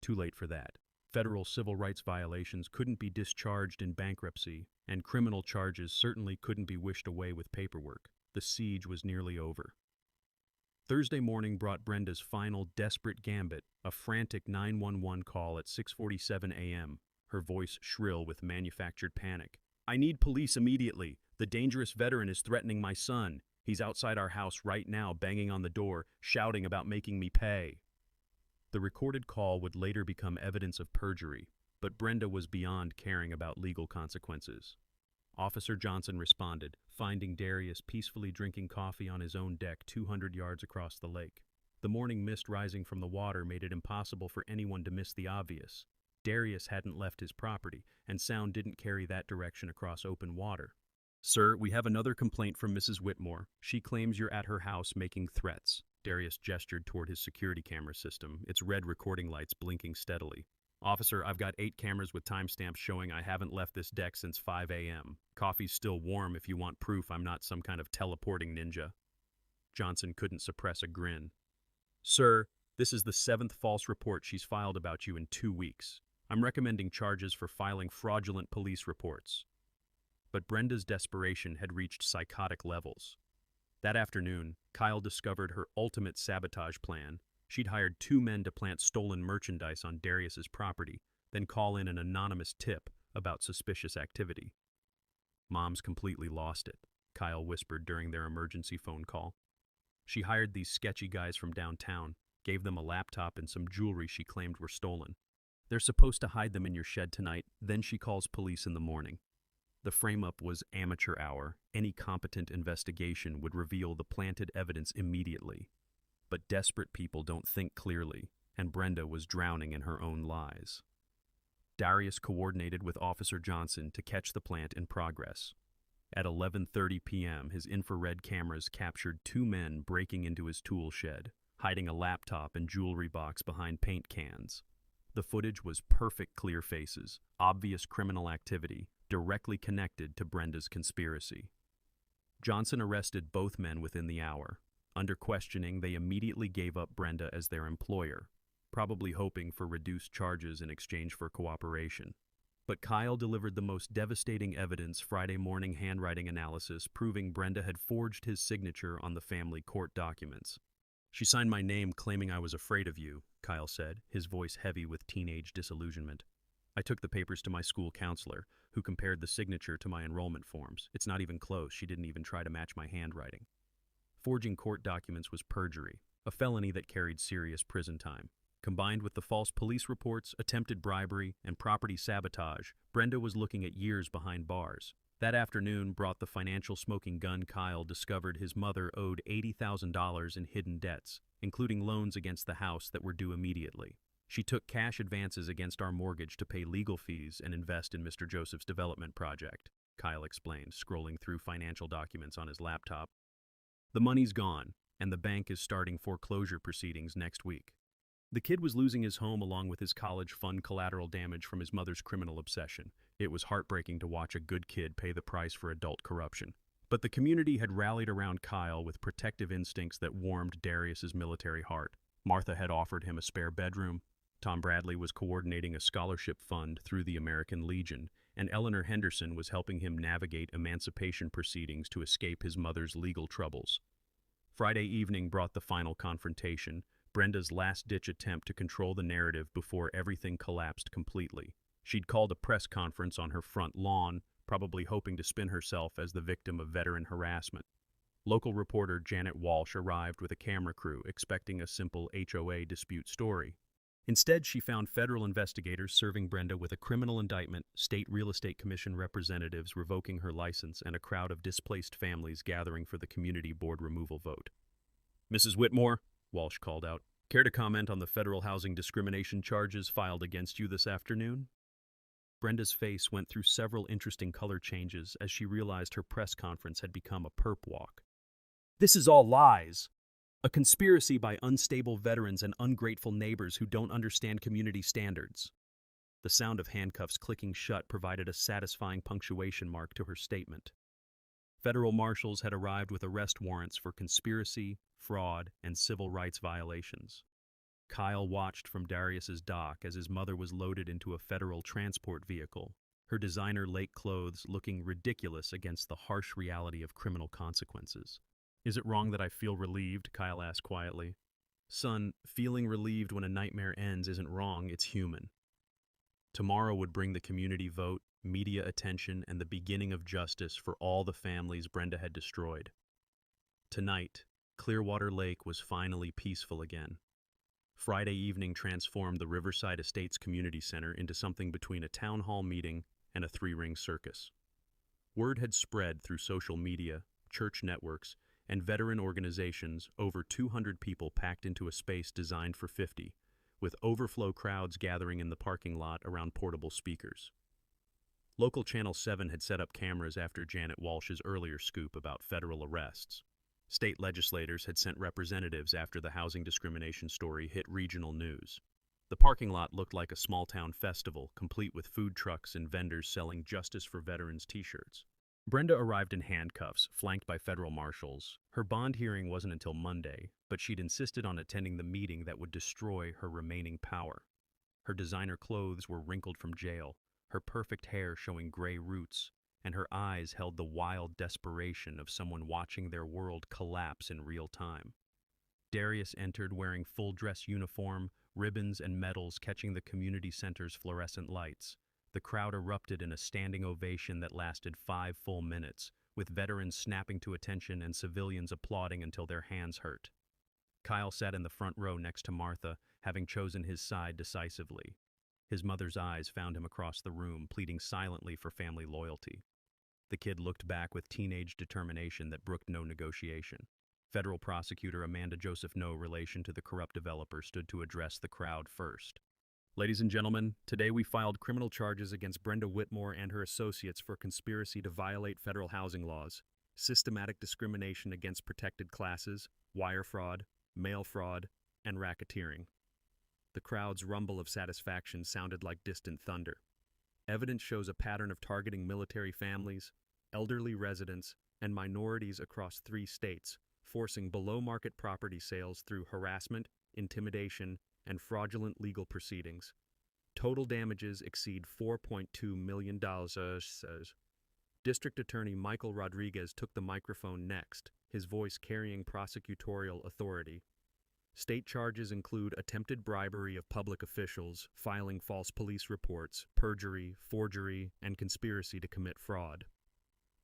Speaker 1: Too late for that. Federal civil rights violations couldn't be discharged in bankruptcy, and criminal charges certainly couldn't be wished away with paperwork. The siege was nearly over. Thursday morning brought Brenda's final desperate gambit, a frantic 911 call at 6:47 a.m., her voice shrill with manufactured panic. I need police immediately. The dangerous veteran is threatening my son. He's outside our house right now, banging on the door, shouting about making me pay. The recorded call would later become evidence of perjury, but Brenda was beyond caring about legal consequences. Officer Johnson responded, finding Darius peacefully drinking coffee on his own deck 200 yards across the lake. The morning mist rising from the water made it impossible for anyone to miss the obvious. Darius hadn't left his property, and sound didn't carry that direction across open water. Sir, we have another complaint from Mrs. Whitmore. She claims you're at her house making threats. Darius gestured toward his security camera system, its red recording lights blinking steadily. Officer, I've got 8 cameras with timestamps showing I haven't left this deck since 5 a.m. Coffee's still warm if you want proof I'm not some kind of teleporting ninja. Johnson couldn't suppress a grin. Sir, this is the 7th false report she's filed about you in 2 weeks. I'm recommending charges for filing fraudulent police reports. But Brenda's desperation had reached psychotic levels. That afternoon, Kyle discovered her ultimate sabotage plan. She'd hired 2 men to plant stolen merchandise on Darius's property, then call in an anonymous tip about suspicious activity. Mom's completely lost it, Kyle whispered during their emergency phone call. She hired these sketchy guys from downtown, gave them a laptop and some jewelry she claimed were stolen. They're supposed to hide them in your shed tonight, then she calls police in the morning. The frame-up was amateur hour. Any competent investigation would reveal the planted evidence immediately. But desperate people don't think clearly, and Brenda was drowning in her own lies. Darius coordinated with Officer Johnson to catch the plant in progress. At 11:30 p.m., his infrared cameras captured two men breaking into his tool shed, hiding a laptop and jewelry box behind paint cans. The footage was perfect clear faces, obvious criminal activity, directly connected to Brenda's conspiracy. Johnson arrested both men within the hour. Under questioning, they immediately gave up Brenda as their employer, probably hoping for reduced charges in exchange for cooperation. But Kyle delivered the most devastating evidence: Friday morning handwriting analysis proving Brenda had forged his signature on the family court documents. "She signed my name claiming I was afraid of you," Kyle said, his voice heavy with teenage disillusionment. "I took the papers to my school counselor, who compared the signature to my enrollment forms. It's not even close. She didn't even try to match my handwriting." Forging court documents was perjury, a felony that carried serious prison time. Combined with the false police reports, attempted bribery, and property sabotage, Brenda was looking at years behind bars. That afternoon brought the financial smoking gun. Kyle discovered his mother owed $80,000 in hidden debts, including loans against the house that were due immediately. "She took cash advances against our mortgage to pay legal fees and invest in Mr. Joseph's development project," Kyle explained, scrolling through financial documents on his laptop. "The money's gone, and the bank is starting foreclosure proceedings next week." The kid was losing his home along with his college fund, collateral damage from his mother's criminal obsession. It was heartbreaking to watch a good kid pay the price for adult corruption. But the community had rallied around Kyle with protective instincts that warmed Darius's military heart. Martha had offered him a spare bedroom. Tom Bradley was coordinating a scholarship fund through the American Legion, and Eleanor Henderson was helping him navigate emancipation proceedings to escape his mother's legal troubles. Friday evening brought the final confrontation, Brenda's last-ditch attempt to control the narrative before everything collapsed completely. She'd called a press conference on her front lawn, probably hoping to spin herself as the victim of veteran harassment. Local reporter Janet Walsh arrived with a camera crew, expecting a simple HOA dispute story. Instead, she found federal investigators serving Brenda with a criminal indictment, state real estate commission representatives revoking her license, and a crowd of displaced families gathering for the community board removal vote. "Mrs. Whitmore," Walsh called out, "care to comment on the federal housing discrimination charges filed against you this afternoon?" Brenda's face went through several interesting color changes as she realized her press conference had become a perp walk. "This is all lies. A conspiracy by unstable veterans and ungrateful neighbors who don't understand community standards." The sound of handcuffs clicking shut provided a satisfying punctuation mark to her statement. Federal marshals had arrived with arrest warrants for conspiracy, fraud, and civil rights violations. Kyle watched from Darius's dock as his mother was loaded into a federal transport vehicle, her designer lake clothes looking ridiculous against the harsh reality of criminal consequences. "Is it wrong that I feel relieved?" Kyle asked quietly. "Son, feeling relieved when a nightmare ends isn't wrong, it's human." Tomorrow would bring the community vote, media attention, and the beginning of justice for all the families Brenda had destroyed. Tonight, Clearwater Lake was finally peaceful again. Friday evening transformed the Riverside Estates Community Center into something between a town hall meeting and a three-ring circus. Word had spread through social media, church networks, and veteran organizations. Over 200 people packed into a space designed for 50, with overflow crowds gathering in the parking lot around portable speakers. Local Channel 7 had set up cameras after Janet Walsh's earlier scoop about federal arrests. State legislators had sent representatives after the housing discrimination story hit regional news. The parking lot looked like a small-town festival, complete with food trucks and vendors selling Justice for Veterans t-shirts. Brenda arrived in handcuffs, flanked by federal marshals. Her bond hearing wasn't until Monday, but she'd insisted on attending the meeting that would destroy her remaining power. Her designer clothes were wrinkled from jail, her perfect hair showing gray roots, and her eyes held the wild desperation of someone watching their world collapse in real time. Darius entered wearing full-dress uniform, ribbons and medals catching the community center's fluorescent lights. The crowd erupted in a standing ovation that lasted 5 full minutes, with veterans snapping to attention and civilians applauding until their hands hurt. Kyle sat in the front row next to Martha, having chosen his side decisively. His mother's eyes found him across the room, pleading silently for family loyalty. The kid looked back with teenage determination that brooked no negotiation. Federal prosecutor Amanda Joseph No relation to the corrupt developer stood to address the crowd first. Ladies and gentlemen, today we filed criminal charges against Brenda Whitmore and her associates for conspiracy to violate federal housing laws, systematic discrimination against protected classes, wire fraud, mail fraud, and racketeering. The crowd's rumble of satisfaction sounded like distant thunder. Evidence shows a pattern of targeting military families, elderly residents, and minorities across 3 states, forcing below-market property sales through harassment, intimidation, and fraudulent legal proceedings. Total damages exceed $4.2 million. District Attorney Michael Rodriguez took the microphone next, his voice carrying prosecutorial authority. State charges include attempted bribery of public officials, filing false police reports, perjury, forgery, and conspiracy to commit fraud.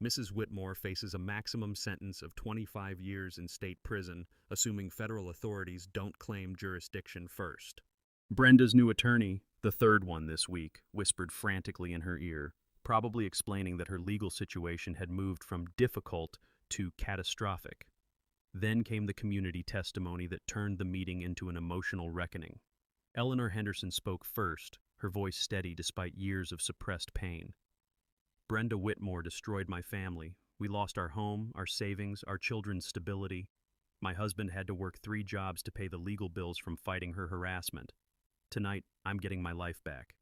Speaker 1: Mrs. Whitmore faces a maximum sentence of 25 years in state prison, assuming federal authorities don't claim jurisdiction first. Brenda's new attorney, the third one this week, whispered frantically in her ear, probably explaining that her legal situation had moved from difficult to catastrophic. Then came the community testimony that turned the meeting into an emotional reckoning. Eleanor Henderson spoke first, her voice steady despite years of suppressed pain. Brenda Whitmore destroyed my family. We lost our home, our savings, our children's stability. My husband had to work 3 jobs to pay the legal bills from fighting her harassment. Tonight, I'm getting my life back.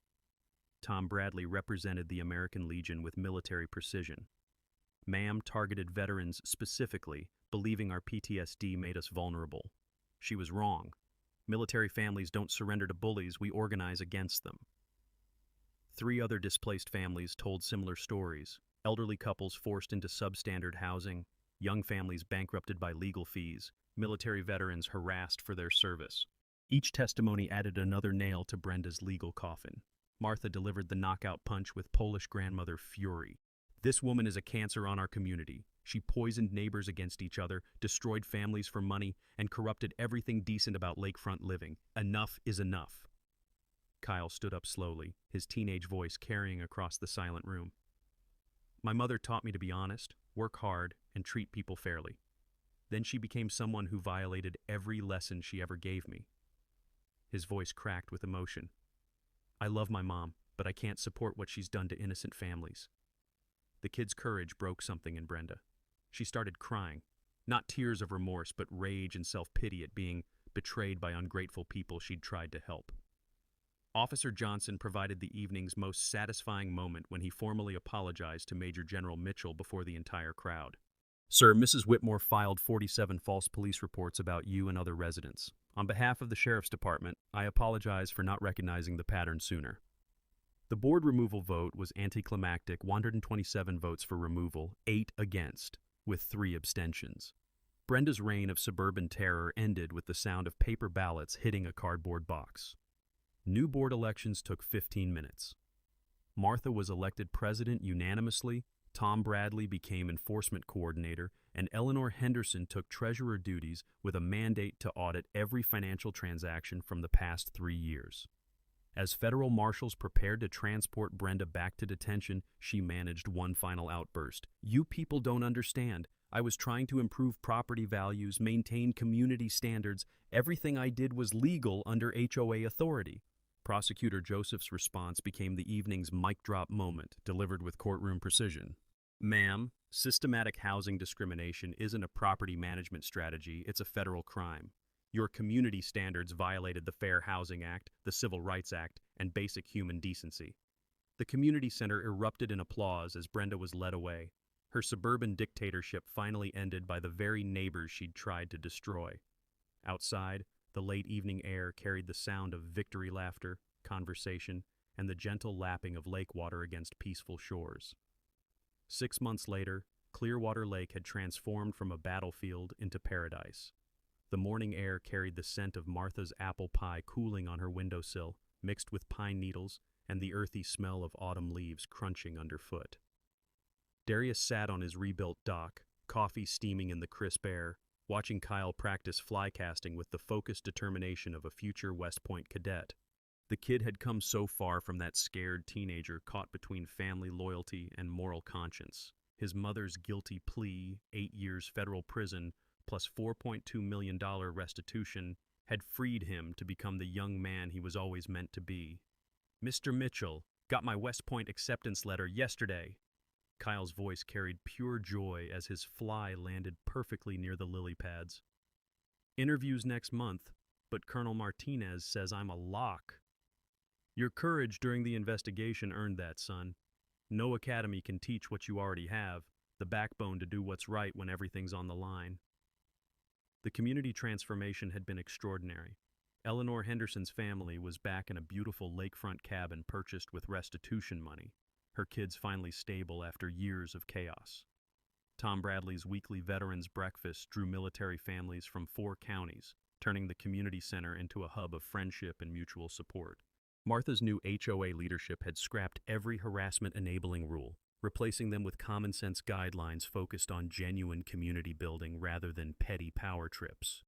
Speaker 1: Tom Bradley represented the American Legion with military precision. Ma'am targeted veterans specifically, believing our PTSD made us vulnerable. She was wrong. Military families don't surrender to bullies, we organize against them. 3 other displaced families told similar stories. Elderly couples forced into substandard housing, young families bankrupted by legal fees, military veterans harassed for their service. Each testimony added another nail to Brenda's legal coffin. Martha delivered the knockout punch with Polish grandmother fury. This woman is a cancer on our community. She poisoned neighbors against each other, destroyed families for money, and corrupted everything decent about lakefront living. Enough is enough. Kyle stood up slowly, his teenage voice carrying across the silent room. My mother taught me to be honest, work hard, and treat people fairly. Then she became someone who violated every lesson she ever gave me. His voice cracked with emotion. I love my mom, but I can't support what she's done to innocent families. The kid's courage broke something in Brenda. She started crying, not tears of remorse, but rage and self-pity at being betrayed by ungrateful people she'd tried to help. Officer Johnson provided the evening's most satisfying moment when he formally apologized to Major General Mitchell before the entire crowd. Sir, Mrs. Whitmore filed 47 false police reports about you and other residents. On behalf of the Sheriff's Department, I apologize for not recognizing the pattern sooner. The board removal vote was anticlimactic, 127 votes for removal, 8 against, with 3 abstentions. Brenda's reign of suburban terror ended with the sound of paper ballots hitting a cardboard box. New board elections took 15 minutes. Martha was elected president unanimously, Tom Bradley became enforcement coordinator, and Eleanor Henderson took treasurer duties with a mandate to audit every financial transaction from the past 3 years. As federal marshals prepared to transport Brenda back to detention, she managed one final outburst. You people don't understand. I was trying to improve property values, maintain community standards. Everything I did was legal under HOA authority. Prosecutor Joseph's response became the evening's mic drop moment, delivered with courtroom precision. Ma'am, systematic housing discrimination isn't a property management strategy, it's a federal crime. Your community standards violated the Fair Housing Act, the Civil Rights Act, and basic human decency. The community center erupted in applause as Brenda was led away. Her suburban dictatorship finally ended by the very neighbors she'd tried to destroy. Outside, the late evening air carried the sound of victory laughter, conversation, and the gentle lapping of lake water against peaceful shores. 6 months later, Clearwater Lake had transformed from a battlefield into paradise. The morning air carried the scent of Martha's apple pie cooling on her windowsill, mixed with pine needles and the earthy smell of autumn leaves crunching underfoot. Darius sat on his rebuilt dock, coffee steaming in the crisp air, watching Kyle practice fly casting with the focused determination of a future West Point cadet. The kid had come so far from that scared teenager caught between family loyalty and moral conscience. His mother's guilty plea, 8 years federal prison, plus $4.2 million restitution, had freed him to become the young man he was always meant to be. "Mr. Mitchell, got my West Point acceptance letter yesterday." Kyle's voice carried pure joy as his fly landed perfectly near the lily pads. "Interviews next month, but Colonel Martinez says I'm a lock." "Your courage during the investigation earned that, son. No academy can teach what you already have, the backbone to do what's right when everything's on the line." The community transformation had been extraordinary. Eleanor Henderson's family was back in a beautiful lakefront cabin purchased with restitution money, her kids finally stable after years of chaos. Tom Bradley's weekly veterans breakfast drew military families from 4 counties, turning the community center into a hub of friendship and mutual support. Martha's new HOA leadership had scrapped every harassment-enabling rule, replacing them with common-sense guidelines focused on genuine community building rather than petty power trips.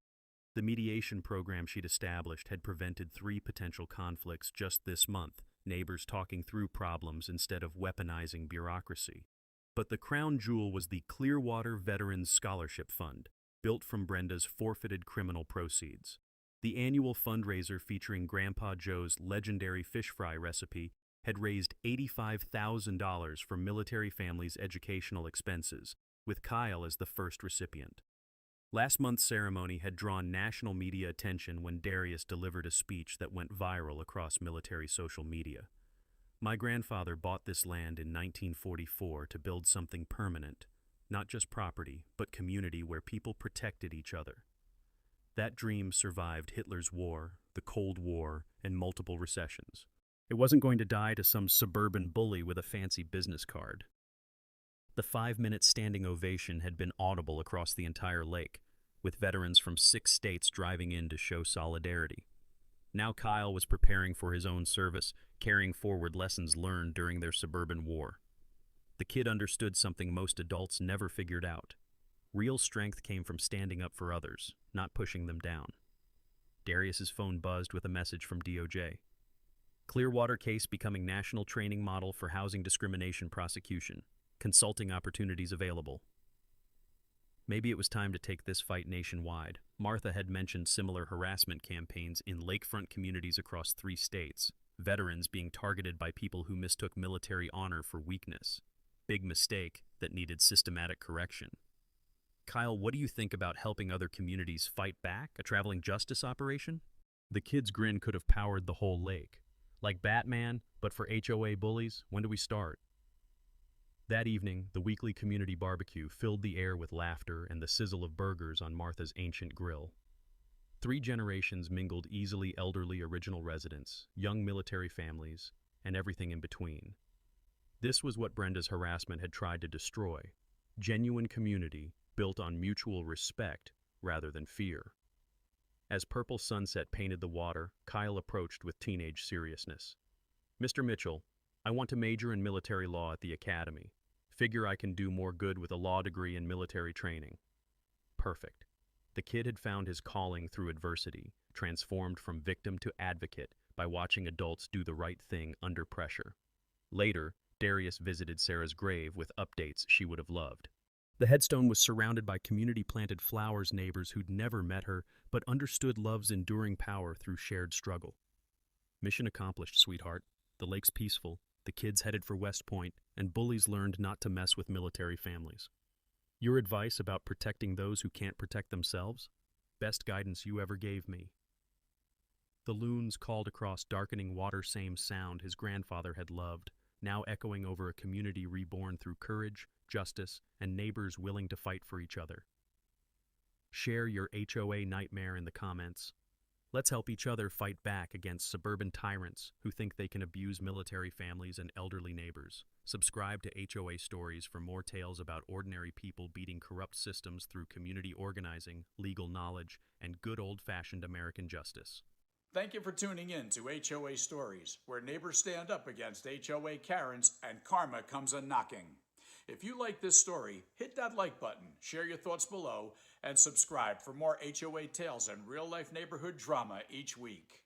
Speaker 1: The mediation program she'd established had prevented 3 potential conflicts just this month, neighbors talking through problems instead of weaponizing bureaucracy. But the crown jewel was the Clearwater Veterans Scholarship Fund, built from Brenda's forfeited criminal proceeds. The annual fundraiser featuring Grandpa Joe's legendary fish fry recipe had raised $85,000 for military families' educational expenses, with Kyle as the first recipient. Last month's ceremony had drawn national media attention when Darius delivered a speech that went viral across military social media. "My grandfather bought this land in 1944 to build something permanent, not just property, but community where people protected each other." That dream survived Hitler's war, the Cold War, and multiple recessions. It wasn't going to die to some suburban bully with a fancy business card. The 5-minute standing ovation had been audible across the entire lake, with veterans from 6 states driving in to show solidarity. Now Kyle was preparing for his own service, carrying forward lessons learned during their suburban war. The kid understood something most adults never figured out. Real strength came from standing up for others, not pushing them down. Darius's phone buzzed with a message from DOJ. Clearwater case becoming national training model for housing discrimination prosecution. Consulting opportunities available. Maybe it was time to take this fight nationwide. Martha had mentioned similar harassment campaigns in lakefront communities across 3 states, veterans being targeted by people who mistook military honor for weakness. Big mistake that needed systematic correction. "Kyle, what do you think about helping other communities fight back, a traveling justice operation?" The kid's grin could have powered the whole lake. "Like Batman, but for HOA bullies, when do we start?" That evening, the weekly community barbecue filled the air with laughter and the sizzle of burgers on Martha's ancient grill. 3 generations mingled easily: elderly original residents, young military families, and everything in between. This was what Brenda's harassment had tried to destroy: genuine community built on mutual respect rather than fear. As purple sunset painted the water, Kyle approached with teenage seriousness. "Mr. Mitchell, I want to major in military law at the academy. Figure I can do more good with a law degree and military training." Perfect. The kid had found his calling through adversity, transformed from victim to advocate by watching adults do the right thing under pressure. Later, Darius visited Sarah's grave with updates she would have loved. The headstone was surrounded by community-planted flowers, neighbors who'd never met her but understood love's enduring power through shared struggle. "Mission accomplished, sweetheart. The lake's peaceful, the kids headed for West Point, and bullies learned not to mess with military families. Your advice about protecting those who can't protect themselves? Best guidance you ever gave me." The loons called across darkening water, same sound his grandfather had loved, now echoing over a community reborn through courage, justice, and neighbors willing to fight for each other. Share your HOA nightmare in the comments. Let's help each other fight back against suburban tyrants who think they can abuse military families and elderly neighbors. Subscribe to HOA Stories for more tales about ordinary people beating corrupt systems through community organizing, legal knowledge, and good old-fashioned American justice.
Speaker 2: Thank you for tuning in to HOA Stories, where neighbors stand up against HOA Karens and karma comes a-knocking. If you like this story, hit that like button, share your thoughts below, and subscribe for more HOA tales and real-life neighborhood drama each week.